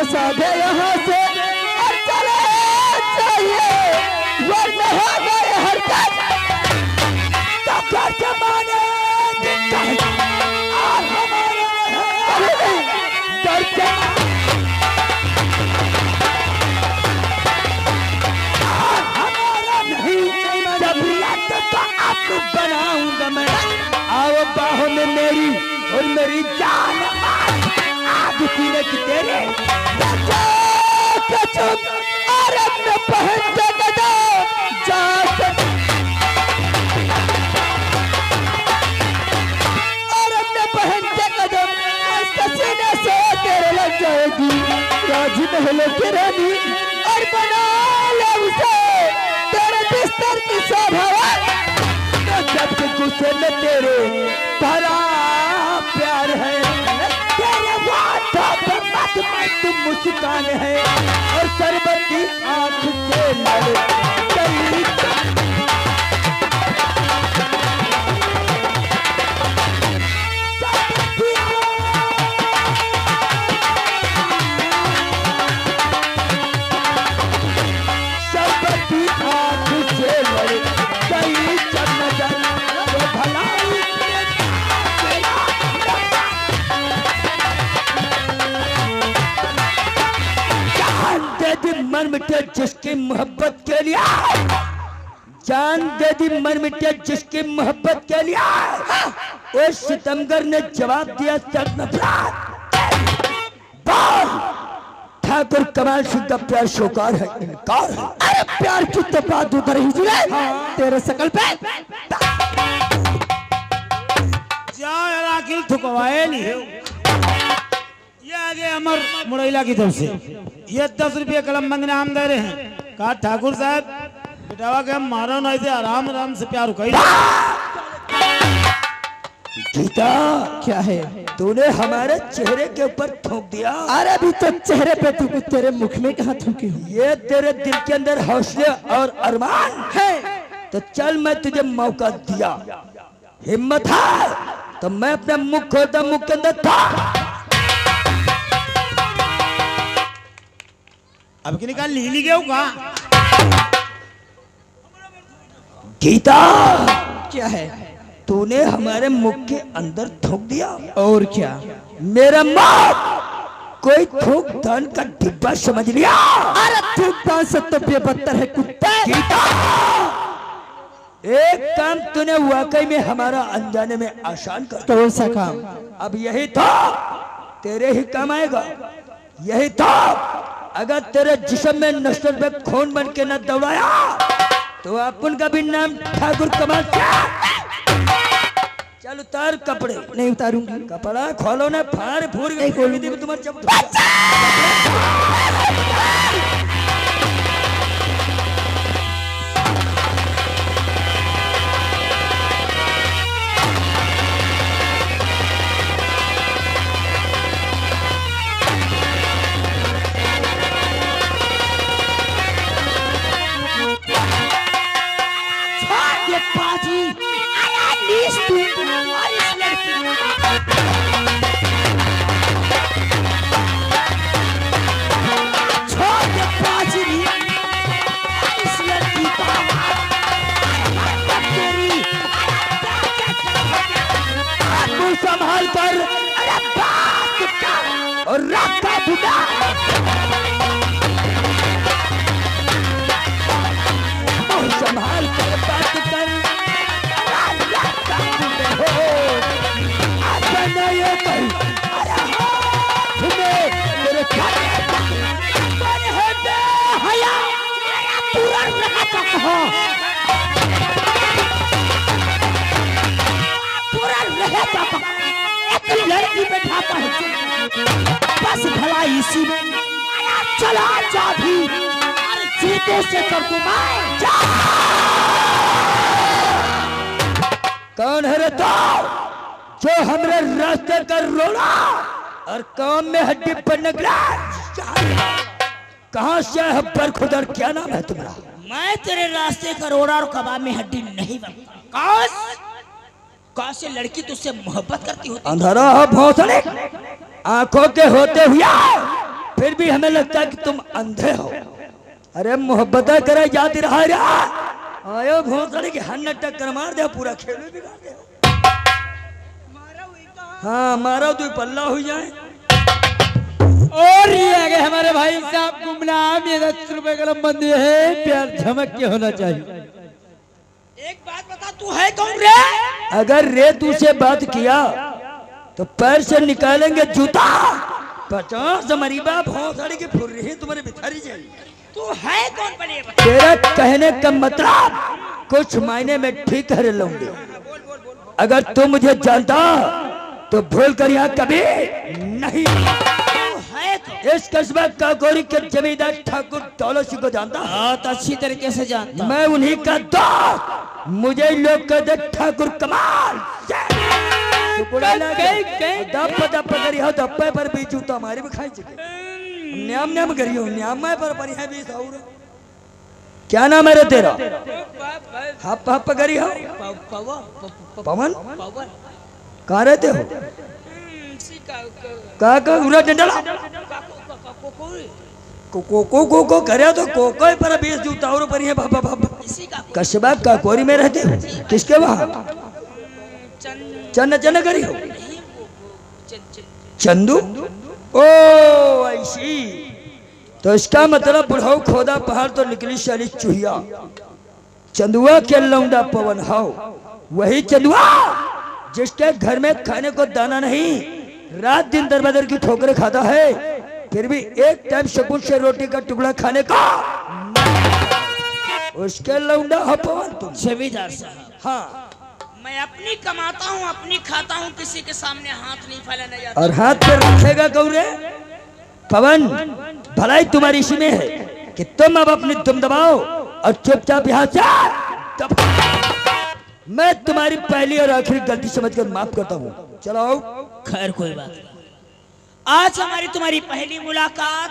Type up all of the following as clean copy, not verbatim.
भसा दे यहाँ से और चले चाहिए वरना हो गए हरकत तो कैसे माने और हमारे डर के तो आपको बनाऊंगा मैं। आओ बाहों में मेरी और मेरी जान आग पीने की तेरे और अपने पहन के गदा और अपने पहन के कदम सीने से तेरे लग जाएगी राजमहल की रानी और बना ले उसे तेरे बिस्तर की शोभा सबके गुस्से में तेरे भरा प्यार है तेरे वादों पे मत मुस्कान है और शरबती आंख से लड़ गई शरबती आंख से लड़ गई मन मिटे जिसकी मोहब्बत के लिए जान दे दी मन मिटे जिसकी मोहब्बत के लिए उस सितमगर ने जवाब दिया ठाकुर कमाल शुद्ध प्यार शोकार है इनकार है। अरे प्यार की तो बात उधर ही सुने तेरे सकल पे आखिर थुकवाए नहीं है ये आगे अमर मुरैला की तरफ से ये 10 रुपये कलम बंद नाम दे रहे हैं। कहा ठाकुर साहब बेटावा के हम मारो ना ऐसे आराम आराम से प्यार कही गीता क्या है तूने हमारे चेहरे के ऊपर थूक दिया। अरे अभी तो चेहरे पे तू तेरे मुख में कहाँ थूकी हूँ ये तेरे दिल के अंदर हौसले और अरमान है तो चल मैं तुझे मौका दिया हिम्मत है तो मैं अपना मुख खोलता मुख के अंदर था अब की निकाल ली गया होगा गीता क्या है तूने हमारे मुख के अंदर थूक दिया और क्या मेरा मुख कोई थूक दान का डिब्बा समझ लिया। अरे थूक दान से तो बेबत्तर है कुत्ते। गीता एक काम तूने वाकई में हमारा अनजाने में आसान कर कौन सा काम अब यही था तेरे ही काम आएगा यही था अगर तेरे जिस्म में नस्ल पे खून बन के न दौड़ाया तो अपन का भी नाम ठाकुर कमाल। चल उतार कपड़े नहीं उतारूंगी कपड़ा खोलो ना फाड़ फूर तुम्हारे जब संभाल कर और रास्ता बुला संभाल कर बात कर लड़की बैठा बस भला इसी में चला जा भी जूते से कर जा। कौन है रे तो जो हमरे रास्ते कर रोड़ा और काम में हड्डी पर निकला कहाँ से है पर खुदर क्या नाम है तुम्हारा? मैं तेरे रास्ते का रोड़ा और कबाब में हड्डी नहीं बनता। कौन से लड़की तुझसे मोहब्बत करती होती? अंधारा हो भौसले आंखों के होते हुए फिर भी हमें लगता है कि तुम अंधे हो। अरे मोहब्बत करे जाती रहा रे आयो भोसड़ी की हन्ना टक्कर मार दे पूरा खेल भी बिगाड़ दे। हाँ मारो तू पल्ला हो जाए। और ये आगे हमारे भाई साहब गुमनाम ये 10 रुपए कलम बंदी है, प्यार झमक के होना चाहिए। एक बात बता, तू है कौन रे? अगर रे तू से बात किया तो पैर से निकालेंगे जूता। 50 मरीबा भोसड़ी की फुर्री तुम्हारी बिथारी जाएगी। तू है कौन पहले बता। तेरा कहने का मतलब कुछ मायने में ठीक है लौंडे। अगर तू मुझे जानता तो भूल कर यहाँ कभी नहीं। इस कस्बा का गौरी के जमींदार ठाकुर दौलत सिंह को जानता। बहुत अच्छी तरीके से जानता। मैं उन्हीं का दोस्त। मुझे लोग कहते ठाकुर कमाल। दप करी हो दप्पे पर भी जूता हमारी भी खाई चुके। न्याम न्याम करी हो न्याम पर परी है भी साउर। क्या नाम है रे तेरा? हप हप करी हो पवन। कहाँ रहते हो? का उरा डंडला को करे तो कोको पर 20 जूता और पर है बाबा बाबा। कस्बा का कोरी में रहते हो? किसके वहाँ? चन्न चन्न करी हो? चंदू। ओ ऐसी तो इसका मतलब बुढ़ाऊ खोदा पहाड़ तो निकली साली चूहिया। चंदुआ के लौंडा पवन हाउ वही चंदुआ जिसके घर में खाने को दाना नहीं, रात दिन दरबदर की ठोकरें खाता है, फिर भी एक टाइम सुकून से रोटी का टुकड़ा खाने का उसके लौंडा हो पवन तुम। जमींदार साहब, हाँ मैं अपनी कमाता हूँ अपनी खाता हूँ, किसी के सामने हाथ नहीं फैलाना जाता। और हाथ पे रखेगा गौरे पवन। भलाई तुम्हारी इसी में है कि तुम अब अपनी दुम दबाओ और चुपचाप यहाँ से। मैं तुम्हारी पहली और आखिरी गलती समझकर माफ करता हूँ। चलो खैर कोई बात नहीं। आज हमारी तुम्हारी पहली मुलाकात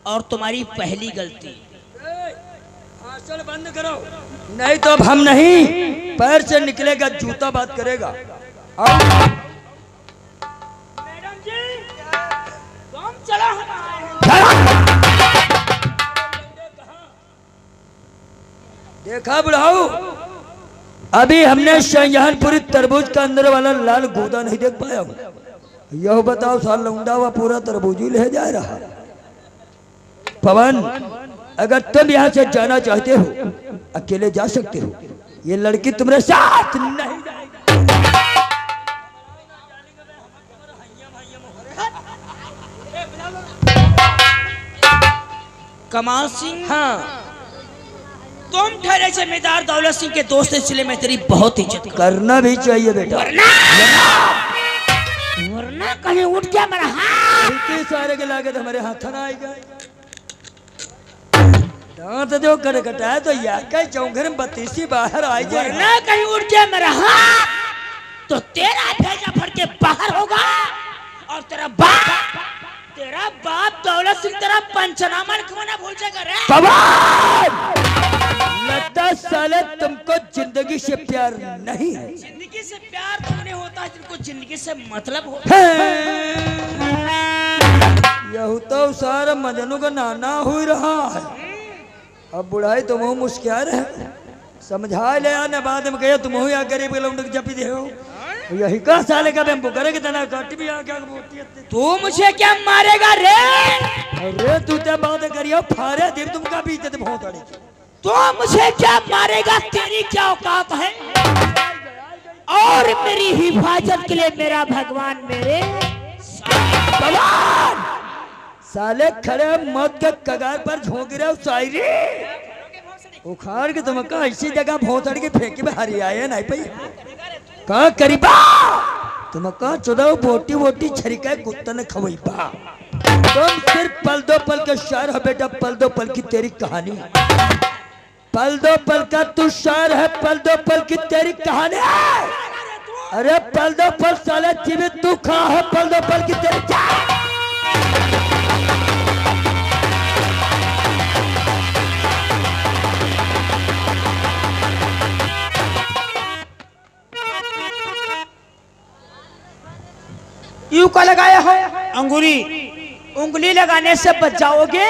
और तुम्हारी पहली गलती। चल बंद करो नहीं तो अब हम नहीं, पैर से निकलेगा जूता बात करेगा। मैडम जी तुम चलो। देखा बुढ़ाऊ, अभी हमने शाहजहानपुरी तरबूज का अंदर वाला लाल गूदा नहीं देख पाया हूँ। यह बताओ साल लौंडा हुआ पूरा तरबूज ही ले जा रहा। पवन अगर तुम यहाँ से जाना चाहते हो अकेले जा सकते हो, ये लड़की तुम्हारे साथ नहीं जाएगी। कमाल सिंह, हाँ तुम ठहरे जमींदार दौलत सिंह के दोस्त, इसलिए मैं तेरी बहुत इज्जत करना भी चाहिए बेटा। वरना कहीं उठ गया मेरा हाथ। सारे के लागत हमारे हाथ ना आएगा। दांत जो कटकटाए तो या कहीं चौंघर में 32 बाहर आ जाए। वरना कहीं उठ गया मेरा हाथ तो तेरा भेजा फट के बाहर होगा। और तेरा बाप दौलत सिंह तेरा पंचनामा लिखवाना भूल जाएगा रे। लगता साले तुमको जिंदगी से प्यार नहीं है। जिंदगी से प्यार तो उन्हें होता है जिनको जिंदगी से मतलब होता है। यह तो सारा मजनू का नाना हो रहा है। अब बुढ़ाई तुम हो मुस्किया रहे समझा ले आने बाद में कहे तुम हो या गरीब के लोग जपी दे हो। यही का साले का बेम्बू करेगा तना काटी भी आ क्या बोलती है। तू मुझे क्या मारेगा रे? अरे तू तो बात करियो फारे देव तुम का बीते तुम हो तड़ी। तो मुझे क्या मारेगा? तेरी क्या औकात है? और मेरी हिफाजत के लिए मेरा भगवान मेरे भगवान साले खड़े मौत के कगार पर झोंक रहे हो शायरी उखाड़ के तुम का ऐसी जगह भोंसड़ के फेंकी में हरियाए नहीं पाई का करीबा तुम का चुदाव बोटी बोटी छरिका कुत्ता ने खवई पा। तुम सिर्फ पल दो पल के शायर हो बेटा, पल दो पल की तेरी कहानी। पल दो पल का तू शायर है, पल दो पल की तेरी कहानी है। अरे पल दो पल साले जीवित तू खा है, पल दो पल की तेरी यू का लगाया हो अंगूरी उंगली लगाने से बच जाओगे।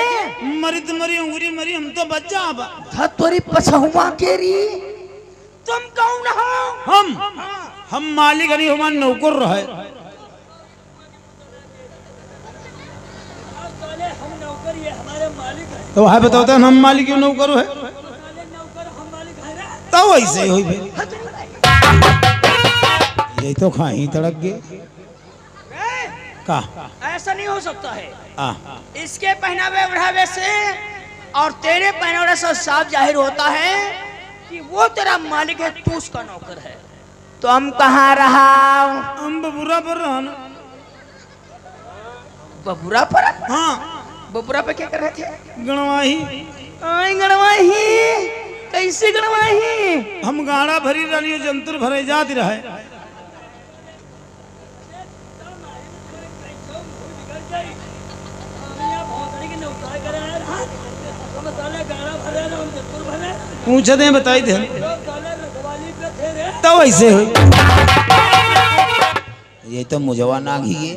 मरी तो मरी, उंगली मरी, हम तो बच जा। तोरी पछहुआ केरी। तुम कौन हो? हम मालिक नहीं, हमार नौकर रहे। तो वह बताओ तो हम मालिक क्यों नौकर है? तो वैसे ही हुई भाई, यही तो खाई तड़क गए का। ऐसा नहीं हो सकता है। आ, इसके पहनावे ओढ़ावे से और तेरे पहनावे से साफ जाहिर होता है कि वो तेरा मालिक है, तू उसका नौकर है। तो हम कहाँ रहा? हम बबूरा पर रहा ना। बबूरा पर? हाँ, बबूरा पे क्या कर रहे थे? गणवाही। आई गणवाही? कैसे गणवाही? हम गाड़ा भरी रही, जंतुर भरे जाती रहे। पूछे थे, बताई थे, तो वैसे हुई। ये तो मुझवा ना घी।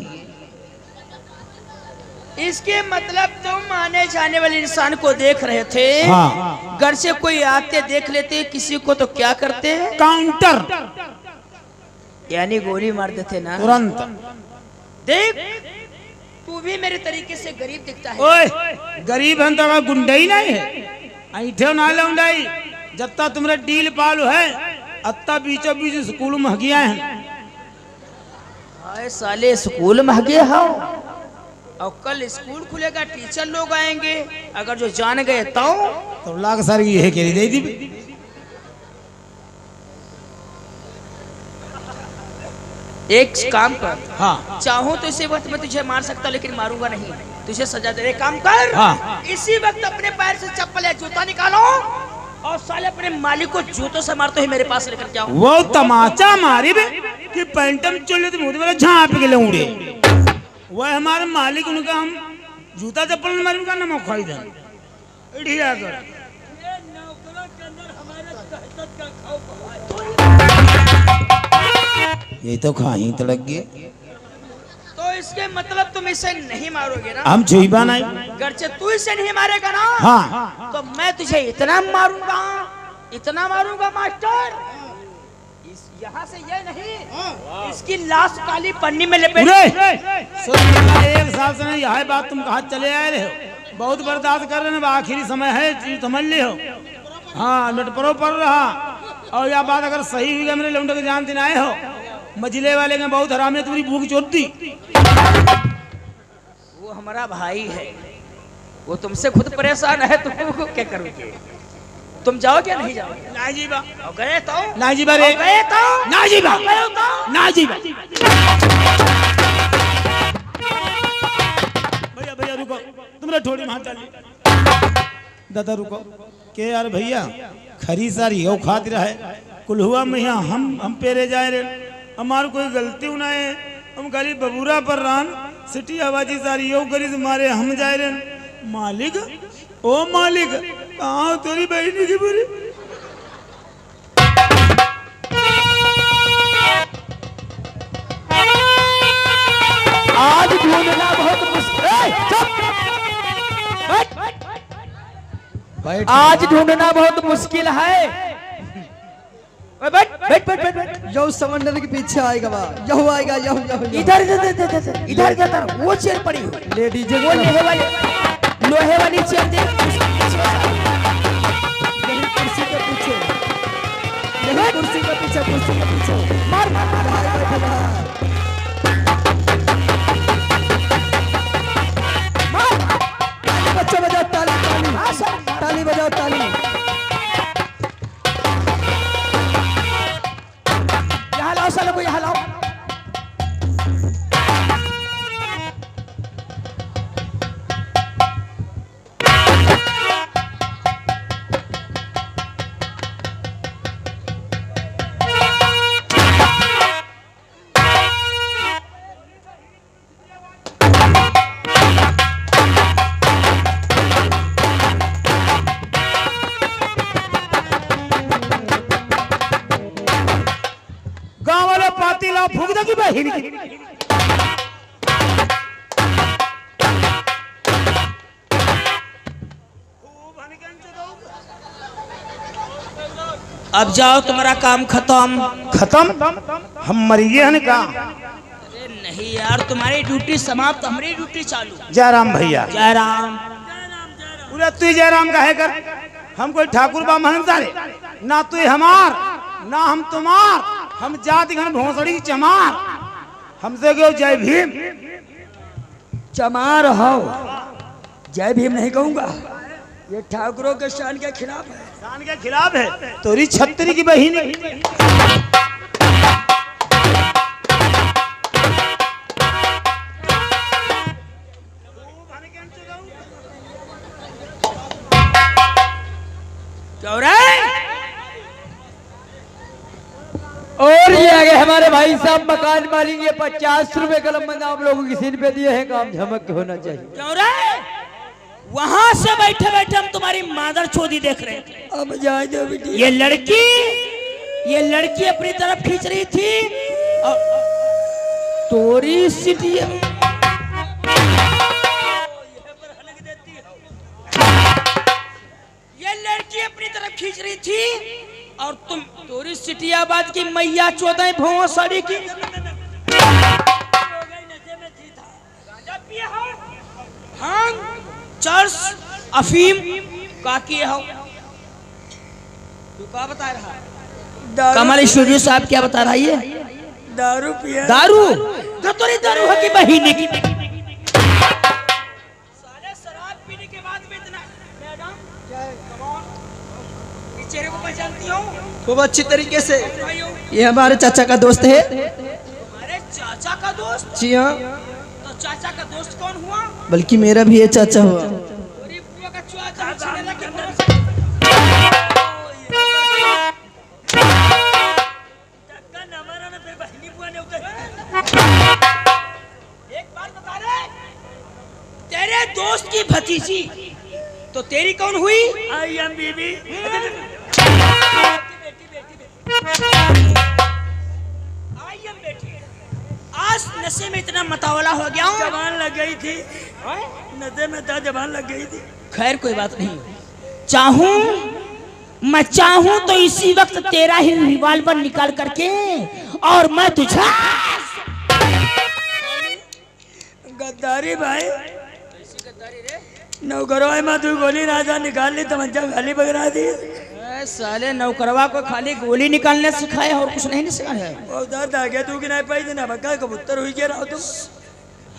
इसके मतलब तुम आने जाने वाले इंसान को देख रहे थे। हाँ। घर से कोई आते देख लेते किसी को तो क्या करते? काउंटर, यानी गोली मार देते ना तुरंत। देख, तू भी मेरे तरीके से गरीब दिखता है। ओए, गरीब है तो गुंडा ही नहीं है। ऐठे ना लौंडाई, जत्ता तुम्हारे डील पालू है, अत्ता बीचों बीच स्कूल महगिया है। आए साले, स्कूल महंगे हो। और कल स्कूल खुलेगा, टीचर लोग आएंगे, अगर जो जान गए तो लाख सर की है केरी दे दी। एक काम कर। हाँ, चाहूं तो इसी वक्त मैं तुझे मार सकता, लेकिन मारूंगा नहीं, तुझे सजा दे। काम कर। हाँ। इसी वक्त अपने पैर से चप्पल या जूता निकालो और साले अपने मालिक को जूतों से मारते हुए मेरे पास लेकर जाओ। वो तमाचा मारी बे कि पैंटम चले तो मुझे वाला झाँप के लौड़े। वह हमारे मालिक, उनका हम जूता चप्पल मारे, उनका नमक खाई दे इडिया कर। ये तो खाई तड़क गए। तो इसके मतलब तुम इसे नहीं मारोगे ना? हम छुईबा नहीं। घर से तू इसे नहीं मारेगा ना? हाँ। तो मैं तुझे इतना मारूंगा, इतना मारूंगा मास्टर, यहाँ से ये नहीं, इसकी लाश काली पन्नी में लपेट। एक साल से नहीं, यह बात तुम कहा चले आए रहे हो, बहुत बर्दाश्त कर रहे हैं, आखिरी समय है, चीज समझ ली हो। हाँ, लटपरो पड़ रहा। और यह बात अगर सही हुई, मेरे लौंडे के जान दिन आए हो, मजिले वाले के बहुत हराम ने तुम्हारी भूख चोट दी। वो हमारा भाई है, वो तुमसे खुद परेशान है, तुमको क्या करोगे? तुम जाओ क्या नहीं जाओ? ना जी बा। गए तो? ना जी बा रे। गए तो? ना जी बा। ना जी बा। भैया भैया रुको, तुमने थोड़ी वहां चली। दादा रुको के यार भैया, खरी सारी हो खातिर है कुल हुआ में यहाँ हम पेरे जाए रे, हमार कोई गलती ना है, हम खाली बबूरा पर रान सिटी आवाजी सारी यो करी मारे हम जाए रे। मालिक, ओ मालिक, कहाँ तेरी बहनी की बुरी? आज ढूंढना बहुत मुश्किल। आज ढूंढना बहुत मुश्किल है। बैठ बैठ बैठ बैठ बैठ। यह समंदर के पीछे आएगा बा, यह आएगा, यह इधर इधर इधर वो चेयर पड़ी हो, लेडीज वो लोहे वाली चेयर दे। कुर्सी के पीछे, यही कुर्सी के पीछे, कुर्सी के पीछे मार मार बच्चा बजाओ ताली, ताली ताली बजाओ, ताली। यहाँ लाओ सालों को, यहाँ लाओ। अब जाओ, तुम्हारा काम खत्म। खत्म? हम मर गए हैं का? अरे नहीं यार, तुम्हारी ड्यूटी समाप्त, हमारी ड्यूटी चालू। जयराम भैया, जय राम। पूरा तू जयराम का है कर। हम कोई ठाकुर बा महंता रे ना, तू हमार ना हम तुम्हार। हम जाति घन भोसड़ी की चमार। हमसे क्यों जय भीम? चमार हो, जय भीम नहीं कहूंगा, ये ठाकुरों के शान के खिलाफ है। शान के खिलाफ है? तोरी छत्री की बहिन। और ये आगे हमारे भाई साहब मकान मालिक ये 50 रुपए कलम बंद आप लोगों की सीन पे दिए हैं, काम झमक के होना चाहिए। क्यों रे? वहां से बैठे बैठे हम तुम्हारी मादर चोदी देख रहे थे। अब जाए दो बेटी। ये लड़की अपनी तरफ खींच रही थी और तोरी सिटिया ये लड़की अपनी तरफ खींच रही थी और तुम तोरी सिटियाबाद की मैया 14 भोसड़ी की हाँ चर्च अफीम का किए हो। तू क्या बता रहा है? कमल स्टूडियो साहब क्या बता रहा है? ये दारू पिया। दारू? धतोरी दारू है कि बहिनी की? साले शराब पीने के बाद में इतना। मैडम चेहरे को पहचानती हो? खूब अच्छी तरीके से। ये हमारे चाचा का दोस्त है। हमारे चाचा का दोस्त? जी हाँ। तो चाचा का दोस्त कौन हुआ? बल्कि मेरा भी ये चाचा हुआ। अरे बुआ का चाचा छीनेला के तरफ से। टक्का न मारा ना, फिर बहिनी बुआ ने उधर। एक बात बता रहे, तेरे दोस्त की भतीजी तो तेरी कौन हुई? आई एम बीबी। आज नशे में इतना मतवाला हो गया हूँ। जबान लग गई थी, नशे में था, जबान लग गई थी। खैर कोई बात नहीं। मैं चाहूं तो इसी वक्त तेरा ही रिवॉल्वर निकाल करके और मैं तुझे। गद्दारी भाई, नौकरों में तू गोली राजा निकाल ली, तमंचा खाली पकड़ा दी। साले नौकरवा को खाली गोली निकालने सिखाया और कुछ नहीं सिखाया है। वो दर्द आ गया तू कि नहीं पाई ना, बक्का कबूतर हुई के रहो तुम।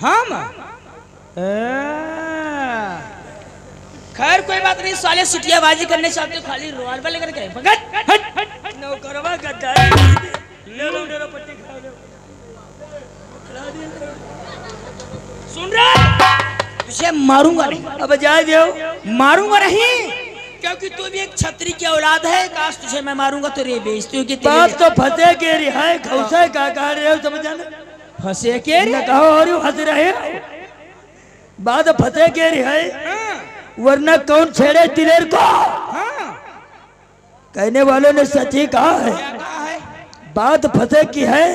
हाँ खैर कोई बात नहीं, साले सिटियाबाजी करने चाहते हो, खाली रिवॉल्वर लेकर के भगत हट। नौकरवा गद्दारी। ले लो पट्टी खा लो। सुन रहा, तुझे मारूंगा नहीं। अब जा दो। मारूंगा नहीं, क्योंकि तू भी एक छत्री की औलाद है। काश तुझे मैं मारूंगा तो रे बेइज्जती होगी। बात तो फंसे के रिहाय खौसे का कह रहे हो, समझ ना? फंसे के न कहो और यूं हंस रहे हो। बात फंसे के रिहाय, वरना कौन छेड़े दिलेर को? कहने वालों ने सच ही कहा है। बात फंसे की है,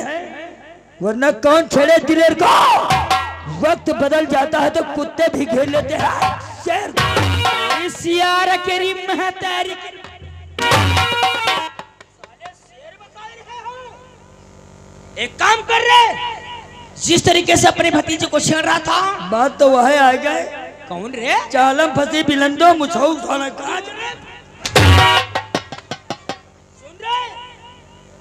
वरना कौन छेड़े दिलेर को? वक्त बदल जाता है तो कुत्ते भी घेर लेते हैं। शेर सियार करीम है तेरी। एक काम कर रहे, जिस तरीके से अपने भतीजे को छेड़ रहा था। बात तो वह आ गए। कौन रे? चालम फंसी बिलंदो मुछौ सोना काज। सुन रहे,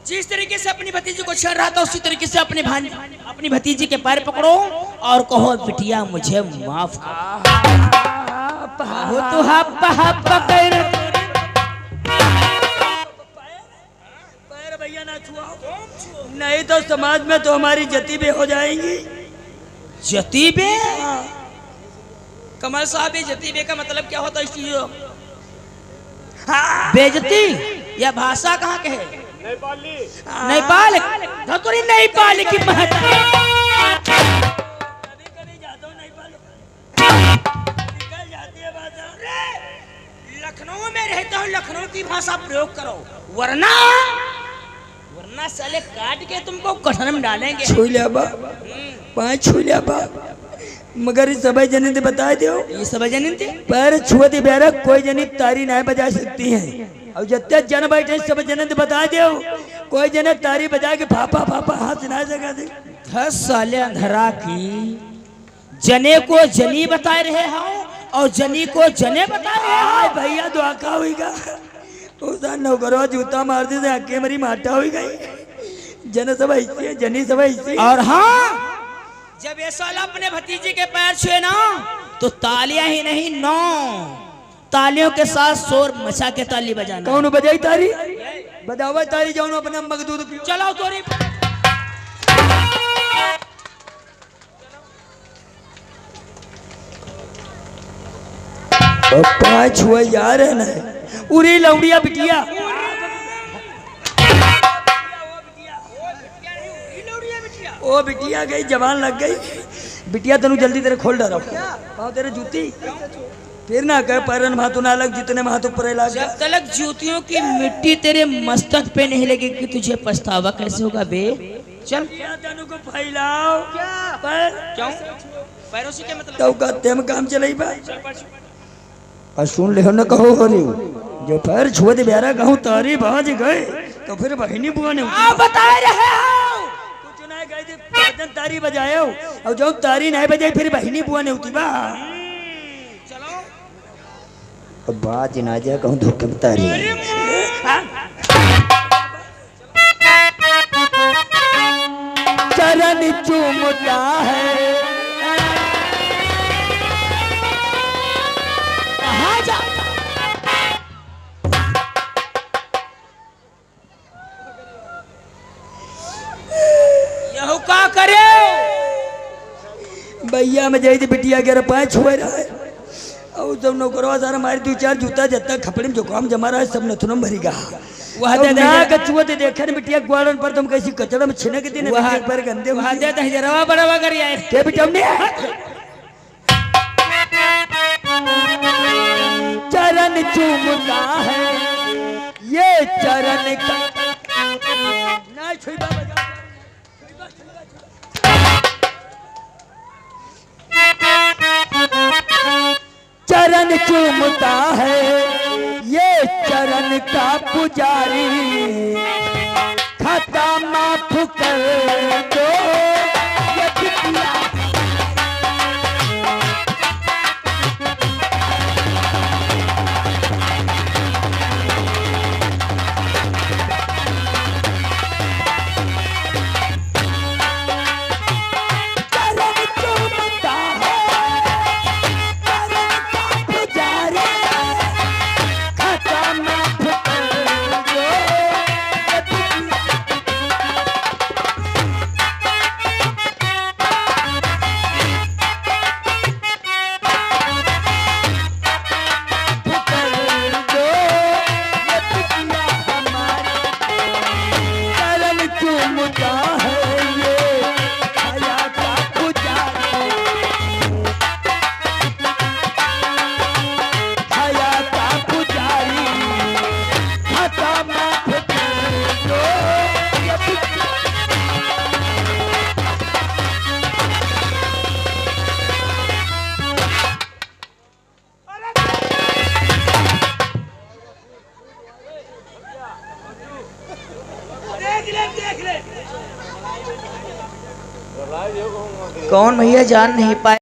जिस तरीके से अपनी भतीजी को छेड़ रहा था उसी तरीके से अपनी भतीजी के पैर पकड़ो और कहो बिटिया मुझे माफ कर। हो तो पैर भैया ना छुआओ, नहीं तो समाज में तो हमारी जतीबे हो जाएंगी। जतीबे? कमल साहब, ये जतीबे का मतलब क्या होता है? बेइज्जती या भाषा कहाँ के है? नेपाल। धतुरी नेपाल की लखनऊ में रहता हूँ, लखनऊ की भाषा प्रयोग करो, वरना साले काट के तुमको कठन में डालेंगे। छू लिया बा, पाँच छू लिया बा, मगर इस सब जनी बता दो। ये सब जनी पैर छुआ दी बेरा कोई जनी तारी नहीं बजा सकती है। और जितने जन बैठे सब जन बता दो, कोई जन तारी बजा के फाफा फाफा हाथ सुना सका दे। 10 साले अंधरा की जने को जनी बता रहे हो और जनी को जने बता रहे हो। भैया दुआका होगा उसा नौकरवा जूता मार दे आके मेरी माटा हो गई। जन सब ऐसी है, जनी सब ऐसी। और हाँ, जब ये साला अपने भतीजे के पैर छुए ना तो तालियां ही नहीं 9 तालियों के साथ शोर मचा के ताली बजाना। कौन बजाई ताली? बजावा ताली जाओ अपना मगदूद चलाओ तोरी। पाँच हुआ यार है ना उरी लौड़िया बिटिया। ओ बिटिया गई जवान लग गई। बिटिया तेनू जल्दी तेरे खोल डालो पाओ तेरे जूती फिर ना कह पैरन हाथों ना लग जितने हाथों पर लग। जब तक जूतियों की मिट्टी तेरे मस्तक पे नहीं लगेगी तुझे पछतावा कैसे होगा बे। चल तेनू को फैलाओ क्यों पैरों से क्या मतलब तो कहते हम काम चलाई बा। और सुन ले न कहो हो रही जो पैर छुए दे ब्यारा कहूँ तारी बाज गए तो फिर बहिनी बुआ ने बता रहे हो कुछ नहीं गए थे तारी बजाए हो और जो तारी नहीं बजाई फिर बहिनी बुआ ने उठी बा। चलो अब बाज ना जा कहूँ धोखे में तारी चरण चूमता है का करे भैया में जाई थी बिटिया के पाए छुए रहा है और जब नौकरवा सारा मारी 2-4 जूता जब तक खपड़े में जुकाम जमा रहा है सब नथुनम भरीगा। वहां दे ना कछुआ दे देखे न बिटिया ग्वालन पर तुम कैसी कचड़ा में छिने के दिन वहां पर गंदे वहां दे दहजरवा बड़वा कर आए के बिटम ने चरण चूमता है ये चरण का ना छुई बाबा चरण चूमता है ये चरण का पुजारी खाता माफ कर दो ये बिटिया। कौन भैया जान नहीं पाए।